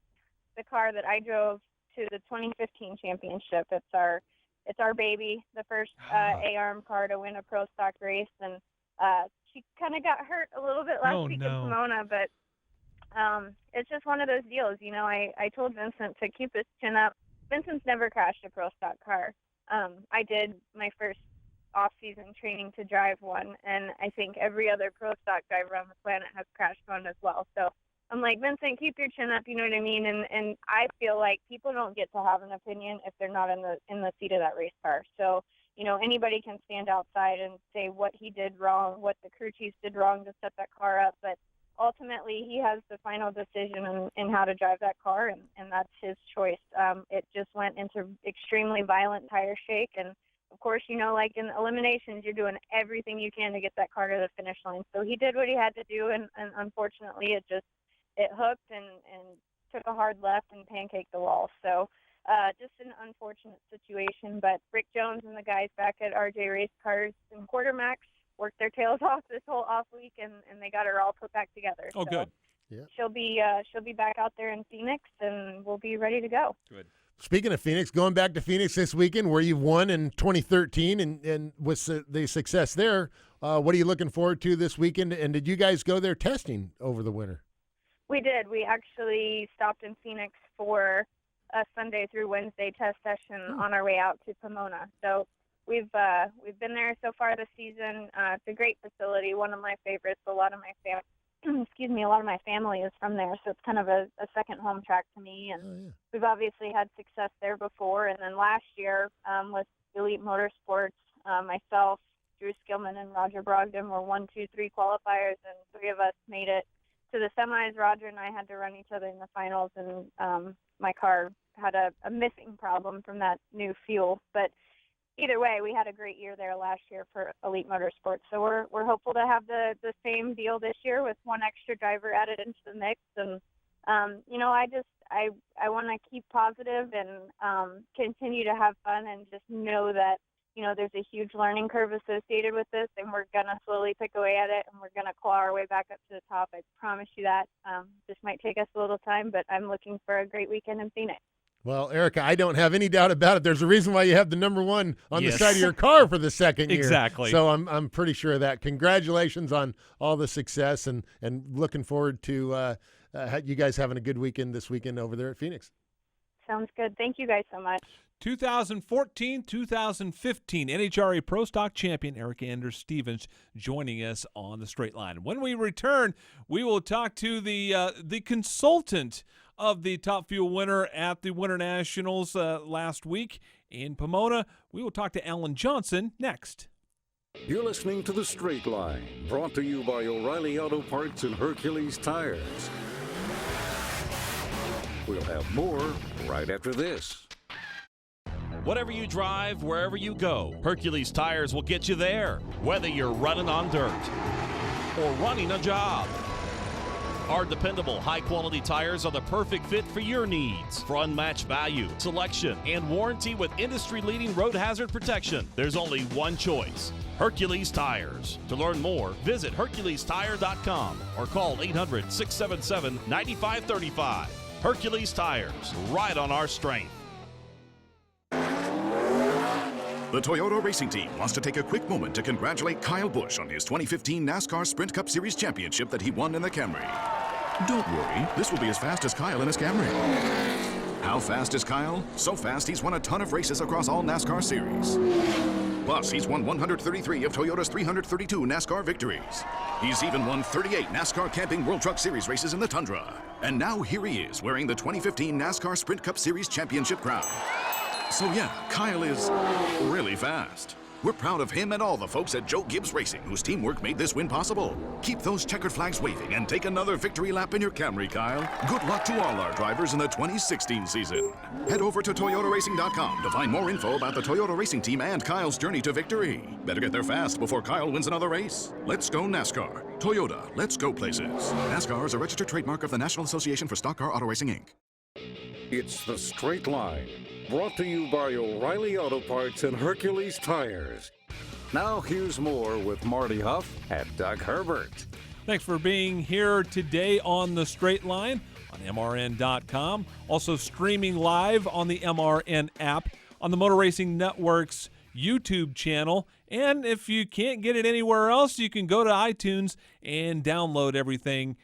the car that I drove to the 2015 championship. It's our baby, the first A-Arm car to win a Pro Stock race, and she kind of got hurt a little bit last week at Pomona, but it's just one of those deals. I told Vincent to keep his chin up. Vincent's never crashed a Pro Stock car. I did my first off-season training to drive one, and I think every other Pro Stock driver on the planet has crashed one as well. So I'm like, Vincent, keep your chin up, you know what I mean? And I feel like people don't get to have an opinion if they're not in the seat of that race car. So, anybody can stand outside and say what he did wrong, what the crew chiefs did wrong to set that car up, but ultimately he has the final decision in how to drive that car, and that's his choice. It just went into extremely violent tire shake, and of course, like in eliminations, you're doing everything you can to get that car to the finish line. So he did what he had to do, and unfortunately, it hooked and took a hard left and pancaked the wall. So just an unfortunate situation. But Rick Jones and the guys back at RJ Race Cars and Quartermax worked their tails off this whole off week, and they got her all put back together. Oh, so good. Yeah. She'll be back out there in Phoenix, and we'll be ready to go. Good. Speaking of Phoenix, going back to Phoenix this weekend where you've won in 2013 and with the success there, what are you looking forward to this weekend? And did you guys go there testing over the winter? We did. We actually stopped in Phoenix for a Sunday through Wednesday test session on our way out to Pomona. So we've been there so far this season. It's a great facility, one of my favorites. A lot of my family is from there, so it's kind of a second home track to me. And we've obviously had success there before. And then last year with Elite Motorsports, myself, Drew Skillman, and Roger Brogdon were 1, 2, 3 qualifiers, and 3 of us made it to the semis. Roger and I had to run each other in the finals, and my car had a missing problem from that new fuel. But either way, we had a great year there last year for Elite Motorsports. So we're hopeful to have the same deal this year with one extra driver added into the mix. And I want to keep positive and continue to have fun, and just know that there's a huge learning curve associated with this, and we're going to slowly pick away at it, and we're going to claw our way back up to the top. I promise you that. This might take us a little time, but I'm looking for a great weekend in Phoenix. Well, Erica, I don't have any doubt about it. There's a reason why you have the number 1 on the side of your car for the second year. Exactly. So I'm pretty sure of that. Congratulations on all the success, and looking forward to you guys having a good weekend this weekend over there at Phoenix. Sounds good. Thank you guys so much. 2014-2015 NHRA Pro Stock champion Eric Anders Stevens joining us on the Straight Line. When we return, we will talk to the consultant of the Top Fuel winner at the Winter Nationals last week in Pomona. We will talk to Alan Johnson next. You're listening to The Straight Line, brought to you by O'Reilly Auto Parts and Hercules Tires. We'll have more right after this. Whatever you drive, wherever you go, Hercules Tires will get you there, whether you're running on dirt or running a job. Our dependable, high-quality tires are the perfect fit for your needs. For unmatched value, selection, and warranty with industry-leading road hazard protection, there's only one choice: Hercules Tires. To learn more, visit HerculesTire.com or call 800-677-9535. Hercules Tires, right on our strength. The Toyota Racing Team wants to take a quick moment to congratulate Kyle Busch on his 2015 NASCAR Sprint Cup Series championship that he won in the Camry. Don't worry, this will be as fast as Kyle in his Camry. How fast is Kyle? So fast he's won a ton of races across all NASCAR series. Plus, he's won 133 of Toyota's 332 NASCAR victories. He's even won 38 NASCAR Camping World Truck Series races in the Tundra. And now here he is, wearing the 2015 NASCAR Sprint Cup Series championship crown. So yeah, Kyle is really fast. We're proud of him and all the folks at Joe Gibbs Racing, whose teamwork made this win possible. Keep those checkered flags waving and take another victory lap in your Camry, Kyle. Good luck to all our drivers in the 2016 season. Head over to ToyotaRacing.com to find more info about the Toyota Racing Team and Kyle's journey to victory. Better get there fast before Kyle wins another race. Let's go NASCAR. Toyota, let's go places. NASCAR is a registered trademark of the National Association for Stock Car Auto Racing, Inc. It's The Straight Line, brought to you by O'Reilly Auto Parts and Hercules Tires. Now here's more with Marty Hough and Doug Herbert. Thanks for being here today on The Straight Line on MRN.com. Also streaming live on the MRN app, on the Motor Racing Network's YouTube channel. And if you can't get it anywhere else, you can go to iTunes and download everything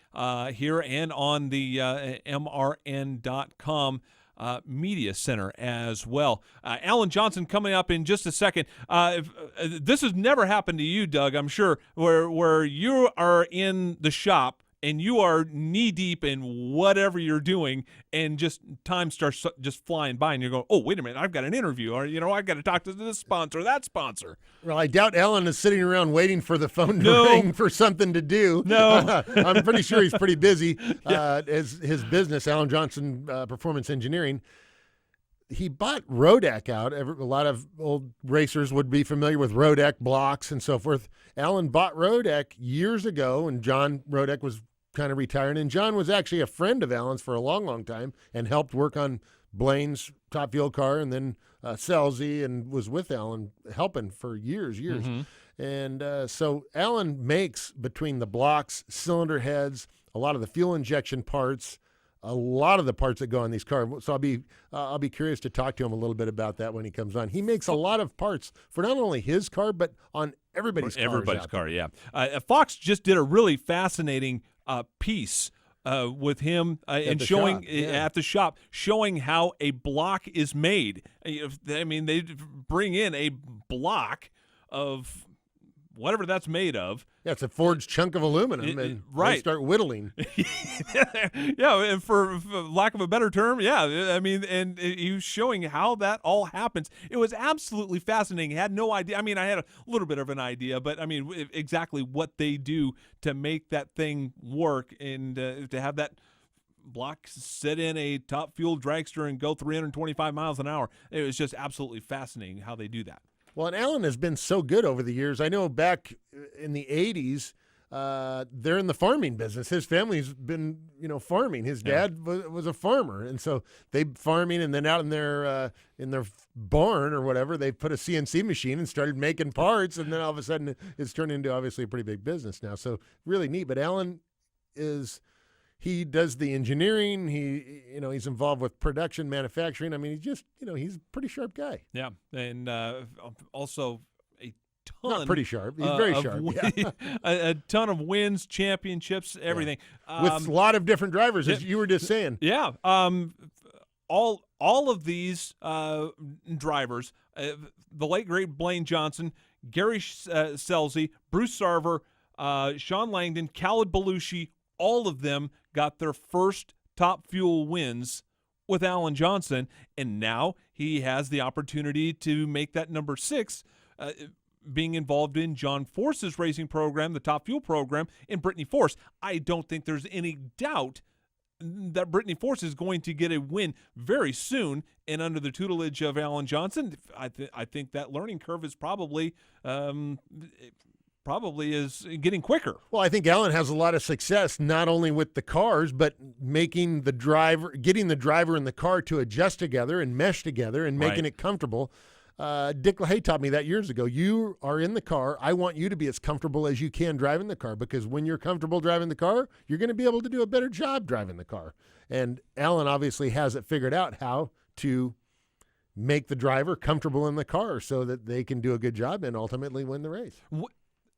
here and on the MRN.com Media Center as well. Alan Johnson coming up in just a second. This has never happened to you, Doug, I'm sure, where you are in the shop and you are knee-deep in whatever you're doing, and just time starts just flying by, and you're going, oh, wait a minute, I've got an interview, or, I've got to talk to this sponsor, that sponsor. Well, I doubt Alan is sitting around waiting for the phone to ring for something to do. No. I'm pretty sure he's pretty busy. His business, Alan Johnson Performance Engineering, he bought Rodak out. A lot of old racers would be familiar with Rodak blocks and so forth. Alan bought Rodak years ago, and John Rodak was kind of retired, and John was actually a friend of Alan's for a long, long time and helped work on Blaine's Top Fuel car, and then Selzy, and was with Alan helping for years. Mm-hmm. And so Alan makes, between the blocks, cylinder heads, a lot of the fuel injection parts, a lot of the parts that go on these cars. So I'll be curious to talk to him a little bit about that when he comes on. He makes a lot of parts for not only his car, but on everybody's car. Everybody's car, yeah. Fox just did a really fascinating piece with him and showing at the shop, showing how a block is made. I mean, they bring in a block of whatever that's made of. Yeah, it's a forged chunk of aluminum, and they start whittling. Yeah, and for lack of a better term, yeah. I mean, and he was showing how that all happens. It was absolutely fascinating. I had no idea. I mean, I had a little bit of an idea, but I mean, exactly what they do to make that thing work, and to have that block sit in a Top Fuel dragster and go 325 miles an hour. It was just absolutely fascinating how they do that. Well, and Alan has been so good over the years. I know back in the 80s, they're in the farming business. His family's been, farming. His dad was a farmer, and so they farming, and then out in their barn or whatever, they put a CNC machine and started making parts, and then all of a sudden it's turned into obviously a pretty big business now. So really neat. But Alan he does the engineering. He's involved with production, manufacturing. I mean, he's a pretty sharp guy. Yeah, and also a ton. Not pretty sharp. He's very sharp. A ton of wins, championships, everything. With a lot of different drivers, as you were just saying. Yeah. All of these drivers, the late great Blaine Johnson, Gary Selzy, Bruce Sarver, Shawn Langdon, Khaled Belushi, all of them got their first Top Fuel wins with Alan Johnson, and now he has the opportunity to make that number 6, being involved in John Force's racing program, the Top Fuel program, and Brittany Force. I don't think there's any doubt that Brittany Force is going to get a win very soon, and under the tutelage of Alan Johnson, I think that learning curve is probably probably is getting quicker. Well, I think Alan has a lot of success not only with the cars, but getting the driver in the car to adjust together and mesh together and making it comfortable. Dick LaHaye taught me that years ago. You are in the car. I want you to be as comfortable as you can driving the car, because when you're comfortable driving the car, you're going to be able to do a better job driving the car. And Alan obviously has it figured out how to make the driver comfortable in the car so that they can do a good job and ultimately win the race.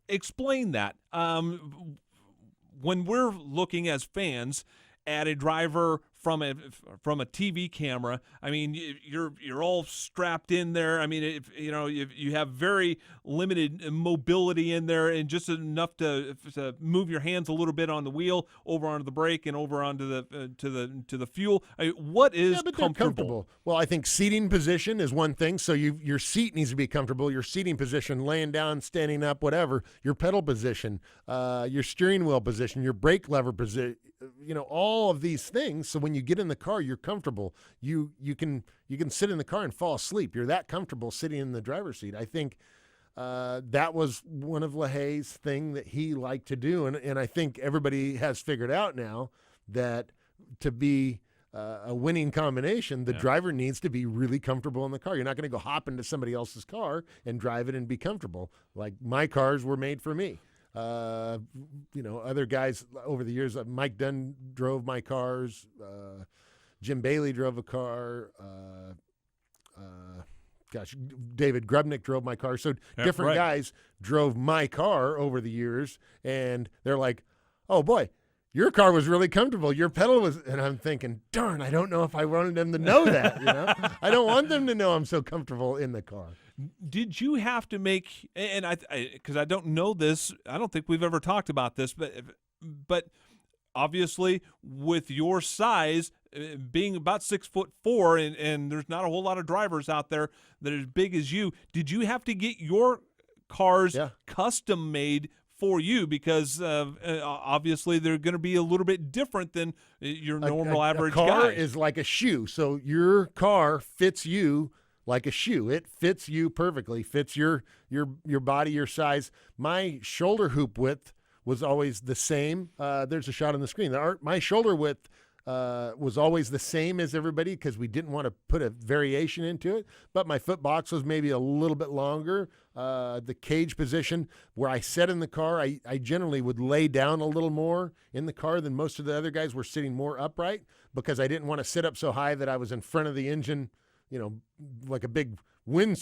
Explain that. When we're looking as fans at a driver from a TV camera, I mean, you're all strapped in there. I mean, you have very limited mobility in there, and just enough to move your hands a little bit on the wheel, over onto the brake, and over onto the fuel. I mean, what is comfortable? Well, I think seating position is one thing. So your seat needs to be comfortable. Your seating position, laying down, standing up, whatever. Your pedal position, your steering wheel position, your brake lever position. All of these things. So when you get in the car, you're comfortable. You can sit in the car and fall asleep. You're that comfortable sitting in the driver's seat. I think that was one of LaHaye's thing that he liked to do, and I think everybody has figured out now that to be a winning combination, the driver needs to be really comfortable in the car. You're not going to go hop into somebody else's car and drive it and be comfortable. Like, my cars were made for me. Other guys over the years, Mike Dunn drove my cars, Jim Bailey drove a car, David Grubnick drove my car. So different guys drove my car over the years, and they're like, oh boy, your car was really comfortable. Your pedal was, and I'm thinking, darn, I don't know if I wanted them to know that, I don't want them to know I'm so comfortable in the car. Did you have to make, and because I don't know this, I don't think we've ever talked about this, but obviously with your size, being about 6'4", and there's not a whole lot of drivers out there that are as big as you, did you have to get your cars custom made for you? Because obviously they're going to be a little bit different than your normal average guy. A car is like a shoe, so your car fits you like a shoe. It fits you perfectly, fits your body, your size. My shoulder hoop width was always the same. There's a shot on the screen. My shoulder width was always the same as everybody because we didn't want to put a variation into it. But my foot box was maybe a little bit longer. The cage position where I sat in the car, I generally would lay down a little more in the car than most of the other guys were sitting more upright, because I didn't want to sit up so high that I was in front of the engine, like a big wind,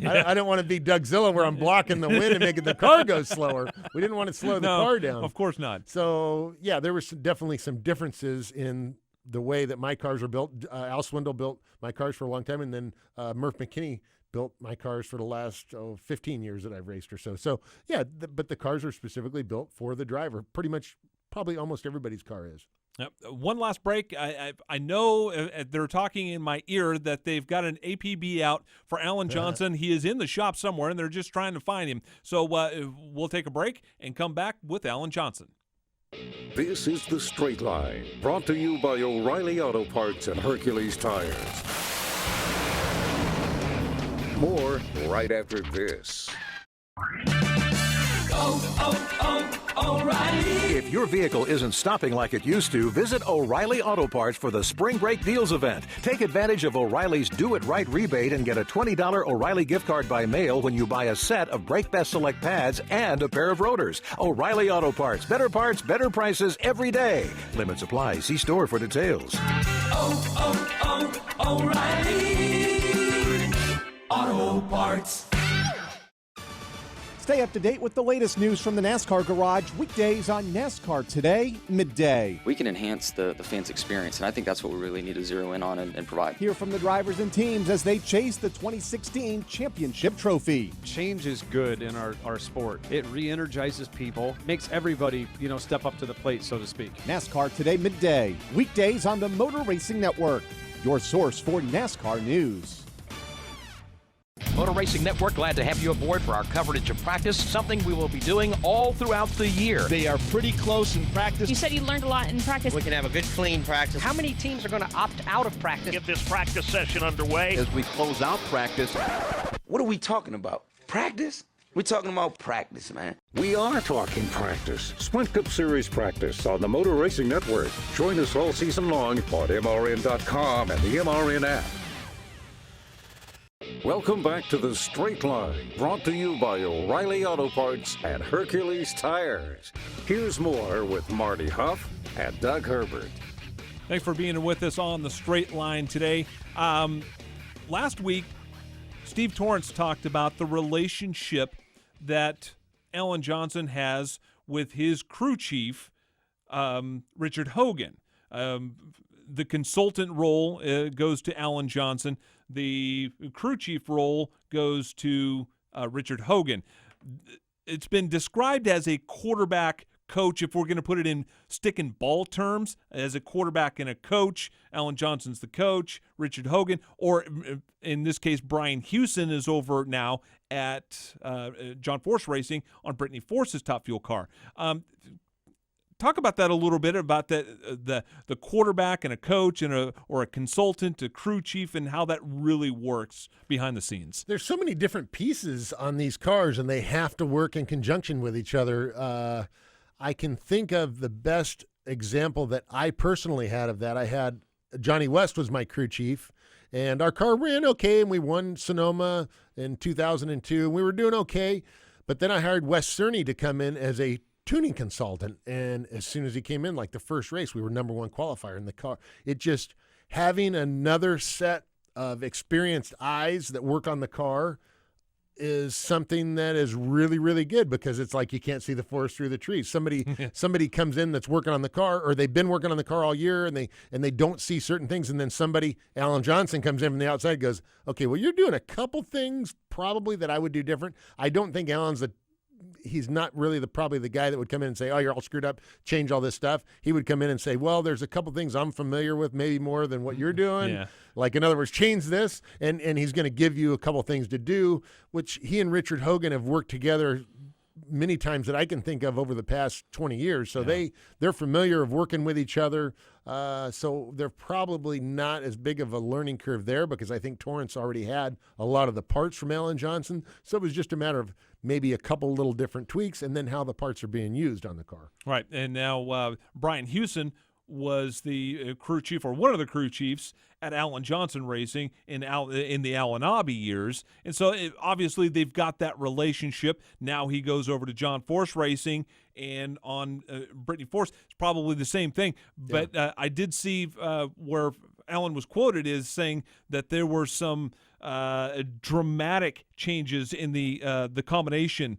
I don't want to be Doug Zilla where I'm blocking the wind and making the car go slower. We didn't want to slow the car down. Of course not. So, yeah, there was definitely some differences in the way that my cars are built. Al Swindle built my cars for a long time, and then Murph McKinney built my cars for the last 15 years that I've raced or so. So, yeah, but the cars are specifically built for the driver. Pretty much, probably almost everybody's car is. One last break. I know they're talking in my ear that they've got an APB out for Alan Johnson. He is in the shop somewhere, and they're just trying to find him. So we'll take a break and come back with Alan Johnson. This is The Straight Line, brought to you by O'Reilly Auto Parts and Hercules Tires. More right after this. O'Reilly. If your vehicle isn't stopping like it used to, visit O'Reilly Auto Parts for the Spring Break Deals event. Take advantage of O'Reilly's Do It Right rebate and get a $20 O'Reilly gift card by mail when you buy a set of Brake Best Select pads and a pair of rotors. O'Reilly Auto Parts. Better parts, better prices every day. Limits apply. See store for details. O'Reilly Auto Parts. Stay up to date with the latest news from the NASCAR Garage, weekdays on NASCAR Today, midday. We can enhance the fans' experience, and I think that's what we really need to zero in on and provide. Hear from the drivers and teams as they chase the 2016 championship trophy. Change is good in our sport. It re-energizes people, makes everybody, step up to the plate, so to speak. NASCAR Today, midday, weekdays on the Motor Racing Network, your source for NASCAR news. Motor Racing Network, glad to have you aboard for our coverage of practice, something we will be doing all throughout the year. They are pretty close in practice. You said you learned a lot in practice. We can have a good, clean practice. How many teams are going to opt out of practice? Get this practice session underway. As we close out practice. What are we talking about? Practice? We're talking about practice, man. We are talking practice. Sprint Cup Series practice on the Motor Racing Network. Join us all season long on MRN.com and the MRN app. Welcome back to The Straight Line, brought to you by O'Reilly Auto Parts and Hercules Tires. Here's more with Marty Hough and Doug Herbert. Thanks for being with us on The Straight Line today. Last week, Steve Torrence talked about the relationship that Alan Johnson has with his crew chief, Richard Hogan. The consultant role goes to Alan Johnson. The crew chief role goes to Richard Hogan. It's been described as a quarterback coach, if we're going to put it in stick and ball terms, as a quarterback and a coach. Alan Johnson's the coach, Richard Hogan, or in this case, Brian Hewson is over now at John Force Racing on Brittany Force's Top Fuel car. Talk about that a little bit, about the quarterback and a coach and or a consultant, a crew chief, and how that really works behind the scenes. There's so many different pieces on these cars, and they have to work in conjunction with each other. I can think of the best example that I personally had of that. I had Johnny West was my crew chief, and our car ran okay, and we won Sonoma in 2002, and we were doing okay. But then I hired Wes Cerny to come in as a tuning consultant, and as soon as he came in, like the first race, we were number one qualifier in the car. It just, having another set of experienced eyes that work on the car is something that is really, really good, because it's like you can't see the forest through the trees. Somebody comes in that's working on the car, or they've been working on the car all year, and they don't see certain things, and then somebody, Alan Johnson, comes in from the outside and goes, okay, well, you're doing a couple things probably that I would do different. I don't think he's not really probably the guy that would come in and say, oh, you're all screwed up, change all this stuff. He would come in and say, well, there's a couple things I'm familiar with, maybe more than what you're doing. Yeah. Like, in other words, change this, and he's going to give you a couple things to do, which he and Richard Hogan have worked together many times that I can think of over the past 20 years. So they're familiar of working with each other. So they're probably not as big of a learning curve there, because I think Torrance already had a lot of the parts from Alan Johnson. So it was just a matter of maybe a couple little different tweaks, and then how the parts are being used on the car. Right. And now Brian Hewson was the crew chief, or one of the crew chiefs, at Alan Johnson Racing in the Alan Abbey years. And so obviously they've got that relationship. Now he goes over to John Force Racing, and on Brittany Force, it's probably the same thing. But I did see where Alan was quoted as saying that there were some dramatic changes in the combination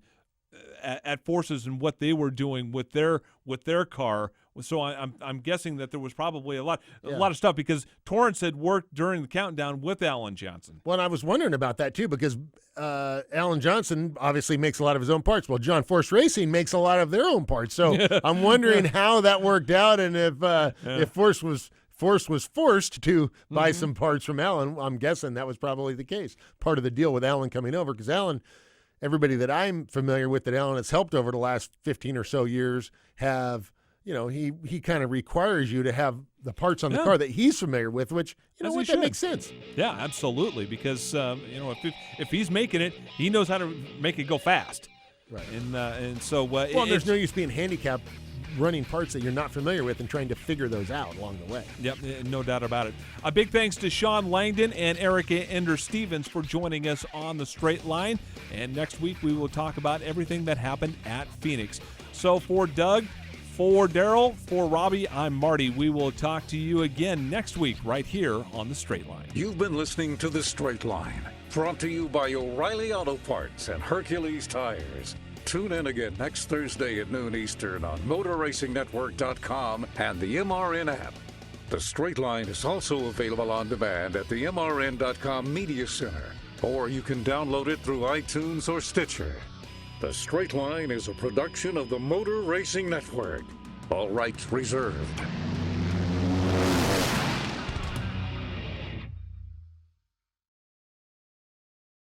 at Forces and what they were doing with their car. So I'm guessing that there was probably a lot of stuff, because Torrance had worked during the countdown with Alan Johnson. Well, and I was wondering about that too, because Alan Johnson obviously makes a lot of his own parts. Well, John Force Racing makes a lot of their own parts. So I'm wondering how that worked out, and if Force was forced to buy some parts from Alan. I'm guessing that was probably the case. Part of the deal with Alan coming over, because Alan, everybody that I'm familiar with that Alan has helped over the last 15 or so years have, he kind of requires you to have the parts on the car that he's familiar with, which, that makes sense. Yeah, absolutely, because, if he's making it, he knows how to make it go fast. Right. And so... there's no use being handicapped running parts that you're not familiar with and trying to figure those out along the way. Yep, no doubt about it. A big thanks to Shawn Langdon and Erica Ender-Stevens for joining us on The Straight Line. And next week we will talk about everything that happened at Phoenix. So for Doug, for Daryl, for Robbie, I'm Marty. We will talk to you again next week right here on The Straight Line. You've been listening to The Straight Line, brought to you by O'Reilly Auto Parts and Hercules Tires. Tune in again next Thursday at noon Eastern on MotorRacingNetwork.com and the MRN app. The Straight Line is also available on demand at the MRN.com Media Center, or you can download it through iTunes or Stitcher. The Straight Line is a production of the Motor Racing Network. All rights reserved.